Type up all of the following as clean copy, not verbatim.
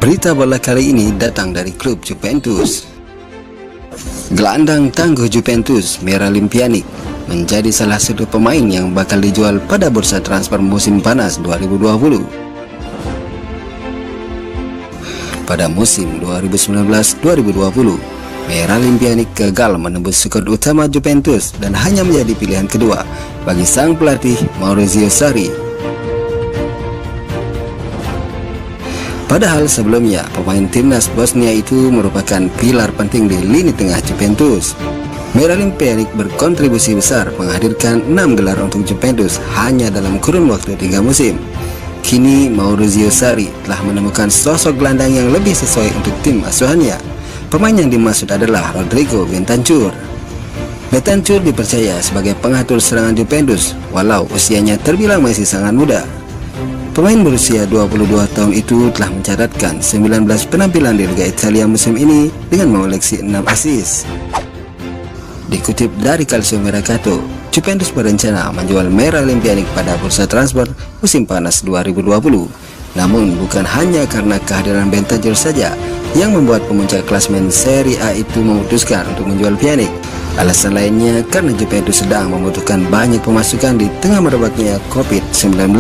Berita bola kali ini datang dari klub Juventus. Gelandang tangguh Juventus, Miralem Pjanic, menjadi salah satu pemain yang bakal dijual pada bursa transfer musim panas 2020. Pada musim 2019-2020, Miralem Pjanic gagal menembus skuad utama Juventus dan hanya menjadi pilihan kedua bagi sang pelatih Maurizio Sarri. Padahal sebelumnya, pemain timnas Bosnia itu merupakan pilar penting di lini tengah Juventus. Miralem Pjanic berkontribusi besar menghadirkan 6 gelar untuk Juventus hanya dalam kurun waktu 3 musim. Kini Maurizio Sarri telah menemukan sosok gelandang yang lebih sesuai untuk tim asuhannya. Pemain yang dimaksud adalah Rodrigo Bentancur. Bentancur dipercaya sebagai pengatur serangan Juventus, walau usianya terbilang masih sangat muda. Pemain berusia 22 tahun itu telah mencatatkan 19 penampilan di Liga Italia musim ini dengan mengoleksi 6 assist. Dikutip dari Calcio Mercato, Juventus berencana menjual Miralem Pjanic pada bursa transfer musim panas 2020. Namun bukan hanya karena kehadiran Bentancur saja yang membuat pemuncak klasemen Serie A itu memutuskan untuk menjual Pjanic. Alasan lainnya karena Juventus sedang membutuhkan banyak pemasukan di tengah merebaknya COVID-19.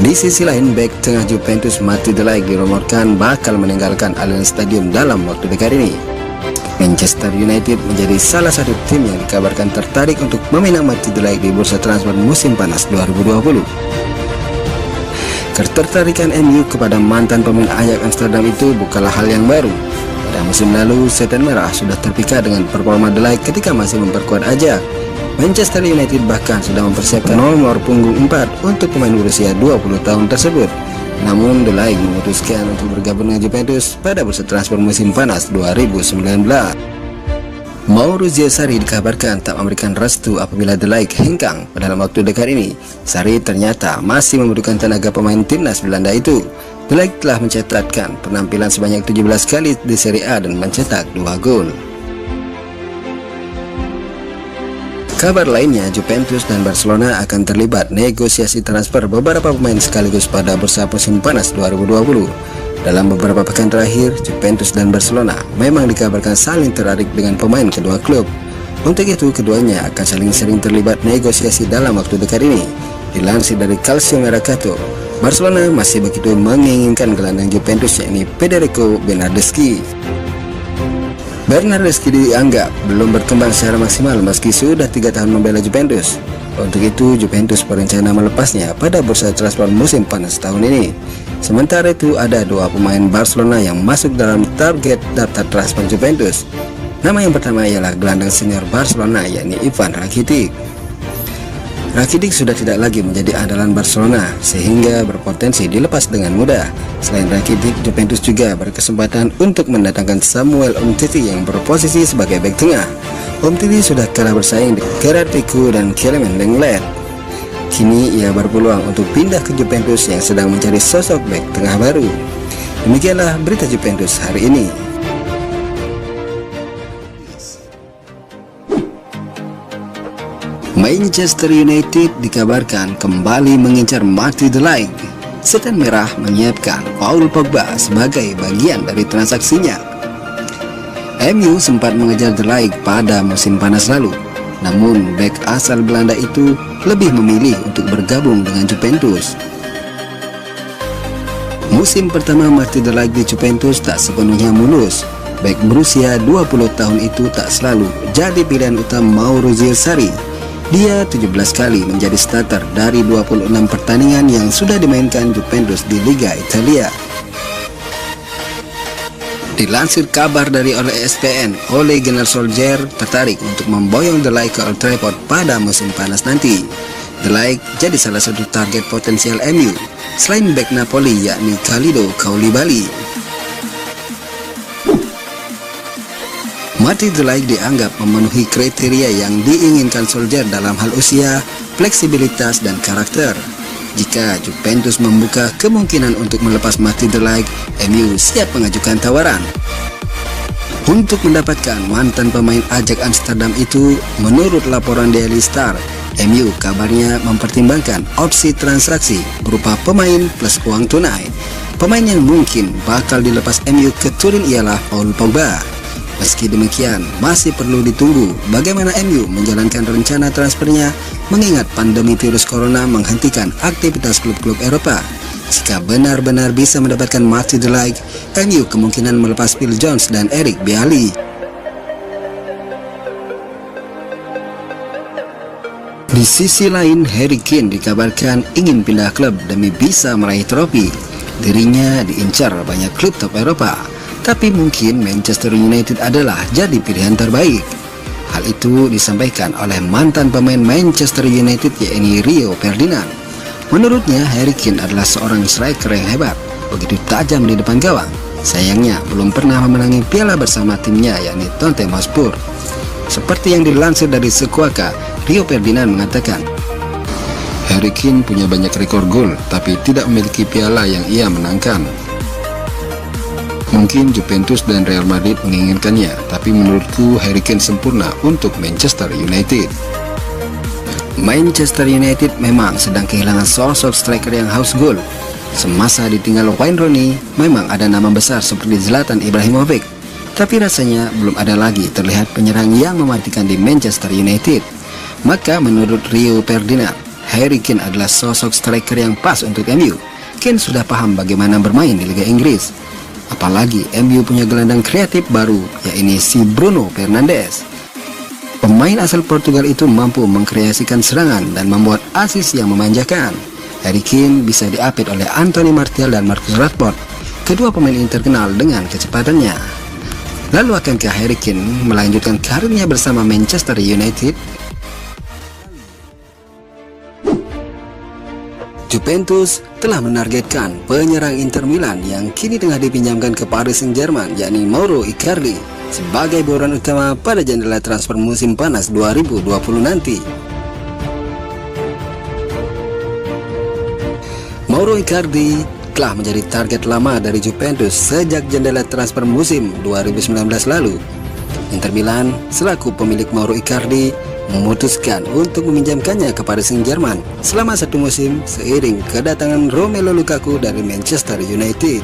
Di sisi lain, bek tengah Juventus Matteo De Ligt dirumorkan bakal meninggalkan Allianz Stadium dalam waktu dekat ini. Manchester United menjadi salah satu tim yang dikabarkan tertarik untuk meminang Matteo De Ligt di bursa transfer musim panas 2020. Ketertarikan MU kepada mantan pemain Ajax Amsterdam itu bukanlah hal yang baru. Pada musim lalu, Setan Merah sudah terpikat dengan performa De Ligt ketika masih memperkuat Ajax. Manchester United bahkan sudah mempersiapkan nomor punggung 4 untuk pemain berusia 20 tahun tersebut. Namun De Ligt memutuskan untuk bergabung dengan Juventus pada bursa transfer musim panas 2019. Maurizio Sarri dikabarkan tak memberikan restu apabila De Ligt hengkang dalam waktu dekat ini. Sarri ternyata masih membutuhkan tenaga pemain timnas Belanda itu. De Ligt telah mencatatkan penampilan sebanyak 17 kali di Serie A dan mencetak 2 gol. Kabar lainnya, Juventus dan Barcelona akan terlibat negosiasi transfer beberapa pemain sekaligus pada bursa musim panas 2020. Dalam beberapa pekan terakhir, Juventus dan Barcelona memang dikabarkan saling tertarik dengan pemain kedua klub. Untuk itu, keduanya akan saling sering terlibat negosiasi dalam waktu dekat ini. Dilansir dari Calcio Mercato, Barcelona masih begitu menginginkan gelandang Juventus yakni Federico Bernardeschi. Bernardeschi dianggap belum berkembang secara maksimal meski sudah 3 tahun membela Juventus. Untuk itu, Juventus berencana melepasnya pada bursa transfer musim panas tahun ini. Sementara itu, ada 2 pemain Barcelona yang masuk dalam target daftar transfer Juventus. Nama yang pertama ialah gelandang senior Barcelona yakni Ivan Rakitic. Rakitic sudah tidak lagi menjadi andalan Barcelona sehingga berpotensi dilepas dengan mudah. Selain Rakitic, Juventus juga berkesempatan untuk mendatangkan Samuel Umtiti yang berposisi sebagai bek tengah. Umtiti sudah kalah bersaing dengan Gerard Pique dan Clement Lenglet. Kini ia berpeluang untuk pindah ke Juventus yang sedang mencari sosok bek tengah baru. Demikianlah berita Juventus hari ini. Manchester United dikabarkan kembali mengincar Matteo De Ligt. Setan Merah menyiapkan Paul Pogba sebagai bagian dari transaksinya. MU sempat mengejar De Ligt pada musim panas lalu, namun bek asal Belanda itu lebih memilih untuk bergabung dengan Juventus. Musim pertama Matteo De Ligt di Juventus tak sepenuhnya mulus. Bek berusia 20 tahun itu tak selalu jadi pilihan utama Maurizio Sarri. Dia 17 kali menjadi starter dari 26 pertandingan yang sudah dimainkan Juventus di Liga Italia. Dilansir kabar dari oleh ESPN, Ole Gunnar Solskjaer tertarik untuk memboyong De Ligt ke Old Trafford pada musim panas nanti. De Ligt jadi salah satu target potensial MU, selain bek Napoli yakni Kalidou Koulibaly. Matteo De Ligt dianggap memenuhi kriteria yang diinginkan Solskjaer dalam hal usia, fleksibilitas, dan karakter. Jika Juventus membuka kemungkinan untuk melepas Matteo De Ligt, MU siap mengajukan tawaran. Untuk mendapatkan mantan pemain Ajax Amsterdam itu, menurut laporan Daily Star, MU kabarnya mempertimbangkan opsi transaksi berupa pemain plus uang tunai. Pemain yang mungkin bakal dilepas MU ke Turin ialah Paul Pogba. Meski demikian, masih perlu ditunggu bagaimana MU menjalankan rencana transfernya mengingat pandemi virus corona menghentikan aktivitas klub-klub Eropa. Jika benar-benar bisa mendapatkan Matthijs de Ligt, MU kemungkinan melepas Phil Jones dan Eric Bailly. Di sisi lain, Harry Kane dikabarkan ingin pindah klub demi bisa meraih trofi. Dirinya diincar banyak klub top Eropa, tapi mungkin Manchester United adalah jadi pilihan terbaik. Hal itu disampaikan oleh mantan pemain Manchester United yaitu Rio Ferdinand. Menurutnya, Harry Kane adalah seorang striker yang hebat, begitu tajam di depan gawang. Sayangnya belum pernah memenangi piala bersama timnya yakni Tottenham Hotspur. Seperti yang dilansir dari Squawka, Rio Ferdinand mengatakan, Harry Kane punya banyak rekor gol, tapi tidak memiliki piala yang ia menangkan. Mungkin Juventus dan Real Madrid menginginkannya, tapi menurutku Harry Kane sempurna untuk Manchester United. Manchester United memang sedang kehilangan sosok striker yang haus gol. Semasa ditinggal Wayne Rooney, memang ada nama besar seperti Zlatan Ibrahimovic, tapi rasanya belum ada lagi terlihat penyerang yang mematikan di Manchester United. Maka menurut Rio Ferdinand, Harry Kane adalah sosok striker yang pas untuk MU. Kane sudah paham bagaimana bermain di Liga Inggris. Apalagi MU punya gelandang kreatif baru, yaitu si Bruno Fernandes. Pemain asal Portugal itu mampu mengkreasikan serangan dan membuat assist yang memanjakan. Harry Kane bisa diapit oleh Anthony Martial dan Marcus Rashford. Kedua pemain ini terkenal dengan kecepatannya. Lalu akankah Harry Kane melanjutkan karirnya bersama Manchester United? Juventus telah menargetkan penyerang Inter Milan yang kini tengah dipinjamkan ke Paris Saint-Germain yakni Mauro Icardi sebagai buruan utama pada jendela transfer musim panas 2020 nanti. Mauro Icardi telah menjadi target lama dari Juventus sejak jendela transfer musim 2019 lalu. Inter Milan selaku pemilik Mauro Icardi memutuskan untuk meminjamkannya ke Paris Saint-Germain selama 1 musim seiring kedatangan Romelu Lukaku dari Manchester United.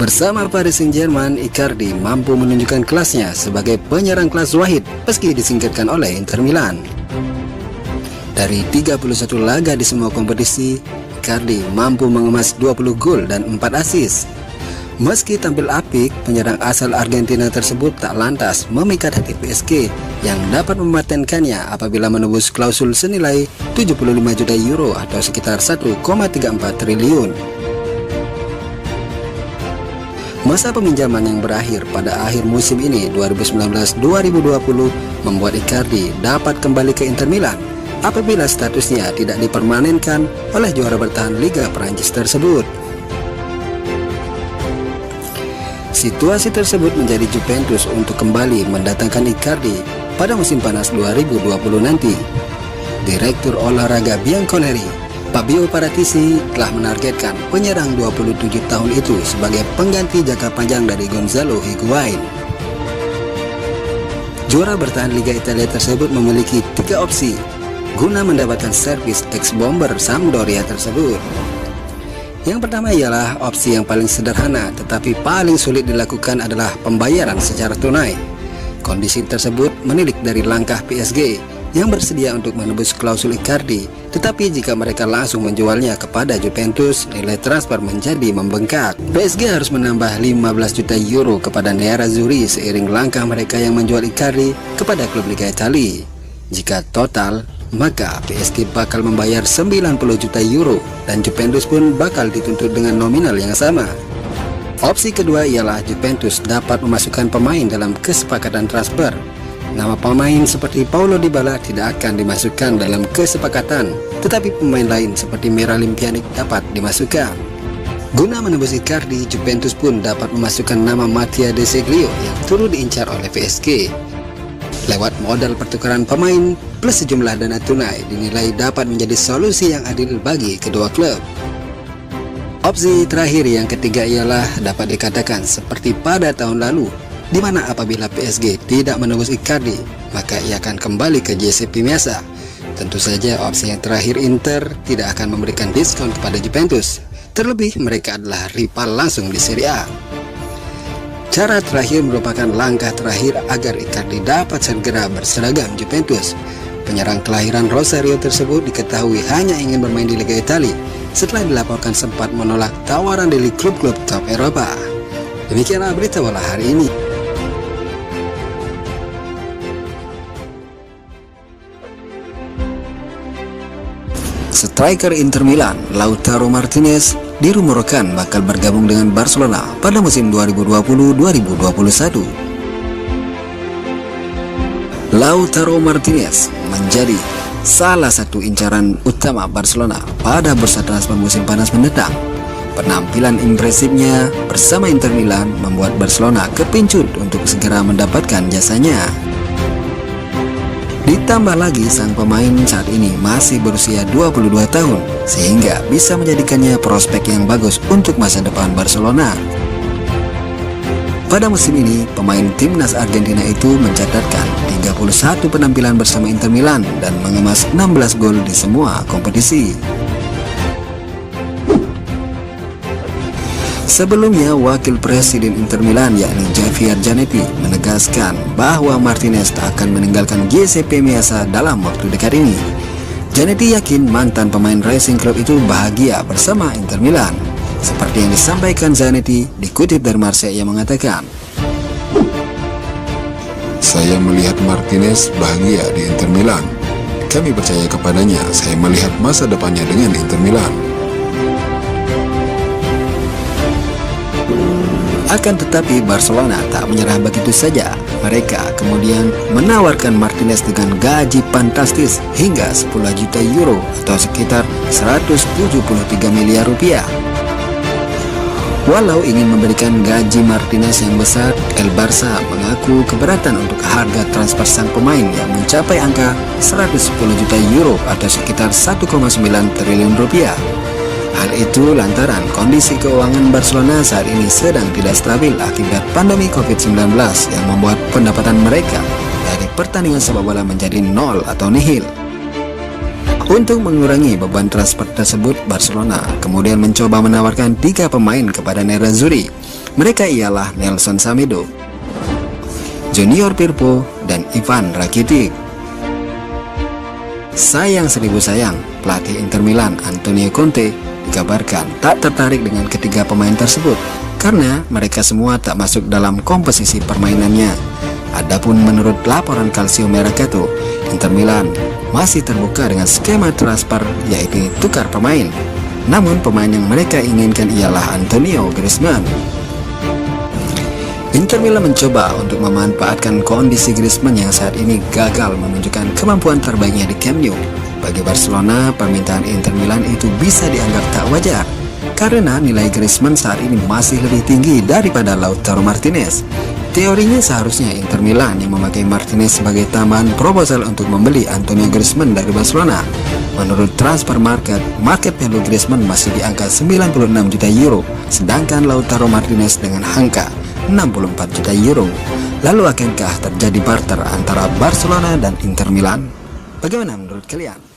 Bersama Paris Saint-Germain, Icardi mampu menunjukkan kelasnya sebagai penyerang kelas wahid meski disingkirkan oleh Inter Milan. Dari 31 laga di semua kompetisi, Icardi mampu mengemas 20 gol dan 4 assist. Meski tampil apik, penyerang asal Argentina tersebut tak lantas memikat hati PSG yang dapat mematenkannya apabila menembus klausul senilai 75 juta euro atau sekitar 1,34 triliun. Masa peminjaman yang berakhir pada akhir musim ini 2019-2020 membuat Icardi dapat kembali ke Inter Milan apabila statusnya tidak dipermanenkan oleh juara bertahan Liga Prancis tersebut. Situasi tersebut menjadi Juventus untuk kembali mendatangkan Icardi pada musim panas 2020 nanti. Direktur olahraga Bianconeri, Fabio Paratici, telah menargetkan penyerang 27 tahun itu sebagai pengganti jangka panjang dari Gonzalo Higuain. Juara bertahan Liga Italia tersebut memiliki 3 opsi guna mendapatkan servis ex-bomber Sampdoria tersebut. Yang pertama ialah opsi yang paling sederhana tetapi paling sulit dilakukan adalah pembayaran secara tunai. Kondisi tersebut menilik dari langkah PSG yang bersedia untuk menebus klausul Icardi, tetapi jika mereka langsung menjualnya kepada Juventus, nilai transfer menjadi membengkak. PSG harus menambah 15 juta euro kepada Nerazzurri seiring langkah mereka yang menjual Icardi kepada klub Liga Italia. Jika total, maka PSG bakal membayar 90 juta euro dan Juventus pun bakal dituntut dengan nominal yang sama. Opsi kedua ialah Juventus dapat memasukkan pemain dalam kesepakatan transfer. Nama pemain seperti Paulo Dybala tidak akan dimasukkan dalam kesepakatan, tetapi pemain lain seperti Miralem Pjanic dapat dimasukkan. Guna menembus Icardi, Juventus pun dapat memasukkan nama Mattia De Sciglio yang turut diincar oleh PSG. Lewat modal pertukaran pemain plus sejumlah dana tunai dinilai dapat menjadi solusi yang adil bagi kedua klub. Opsi terakhir yang ketiga ialah dapat dikatakan seperti pada tahun lalu, di mana apabila PSG tidak menembus Icardi, maka ia akan kembali ke JCP Miasa. Tentu saja opsi yang terakhir, Inter tidak akan memberikan diskon kepada Juventus. Terlebih mereka adalah rival langsung di Serie A. Cara terakhir merupakan langkah terakhir agar Icardi dapat segera berseragam Juventus. Penyerang kelahiran Rosario tersebut diketahui hanya ingin bermain di Liga Italia setelah dilaporkan sempat menolak tawaran dari klub-klub top Eropa. Demikianlah berita bola hari ini. Striker Inter Milan, Lautaro Martinez, dirumorkan bakal bergabung dengan Barcelona pada musim 2020-2021. Lautaro Martinez menjadi salah satu incaran utama Barcelona pada bursa transfer musim panas mendatang. Penampilan impresifnya bersama Inter Milan membuat Barcelona kepincut untuk segera mendapatkan jasanya. Ditambah lagi sang pemain saat ini masih berusia 22 tahun, sehingga bisa menjadikannya prospek yang bagus untuk masa depan Barcelona. Pada musim ini, pemain timnas Argentina itu mencatatkan 31 penampilan bersama Inter Milan dan mengemas 16 gol di semua kompetisi. Sebelumnya, wakil presiden Inter Milan yakni Javier Zanetti menegaskan bahwa Martinez tak akan meninggalkan Giuseppe Meazza dalam waktu dekat ini. Zanetti yakin mantan pemain Racing Club itu bahagia bersama Inter Milan. Seperti yang disampaikan Zanetti, dikutip dari Marseille yang mengatakan, "Saya melihat Martinez bahagia di Inter Milan. Kami percaya kepadanya. Saya melihat masa depannya dengan Inter Milan." Akan tetapi Barcelona tak menyerah begitu saja. Mereka kemudian menawarkan Martinez dengan gaji fantastis hingga 10 juta euro atau sekitar 173 miliar rupiah. Walau ingin memberikan gaji Martinez yang besar, El Barça mengaku keberatan untuk harga transfer sang pemain yang mencapai angka 110 juta euro atau sekitar 1,9 triliun rupiah. Hal itu lantaran kondisi keuangan Barcelona saat ini sedang tidak stabil akibat pandemi COVID-19 yang membuat pendapatan mereka dari pertandingan sepak bola menjadi nol atau nihil. Untuk mengurangi beban transfer tersebut, Barcelona kemudian mencoba menawarkan 3 pemain kepada Nerazzurri. Mereka ialah Nelson Semedo, Junior Firpo, dan Ivan Rakitic. Sayang seribu sayang, pelatih Inter Milan Antonio Conte dikabarkan tak tertarik dengan ketiga pemain tersebut karena mereka semua tak masuk dalam komposisi permainannya. Adapun menurut laporan Calcio Mercato, Inter Milan masih terbuka dengan skema transfer yaitu tukar pemain. Namun pemain yang mereka inginkan ialah Antonio Griezmann. Inter Milan mencoba untuk memanfaatkan kondisi Griezmann yang saat ini gagal menunjukkan kemampuan terbaiknya di Camp Nou. Bagi Barcelona, permintaan Inter Milan itu bisa dianggap tak wajar karena nilai Griezmann saat ini masih lebih tinggi daripada Lautaro Martinez. Teorinya seharusnya Inter Milan yang memakai Martinez sebagai tambahan proposal untuk membeli Antonio Griezmann dari Barcelona. Menurut transfer market value Griezmann masih di angka 96 juta euro, sedangkan Lautaro Martinez dengan angka 64 juta euro. Lalu akankah terjadi barter antara Barcelona dan Inter Milan? Bagaimana menurut kalian?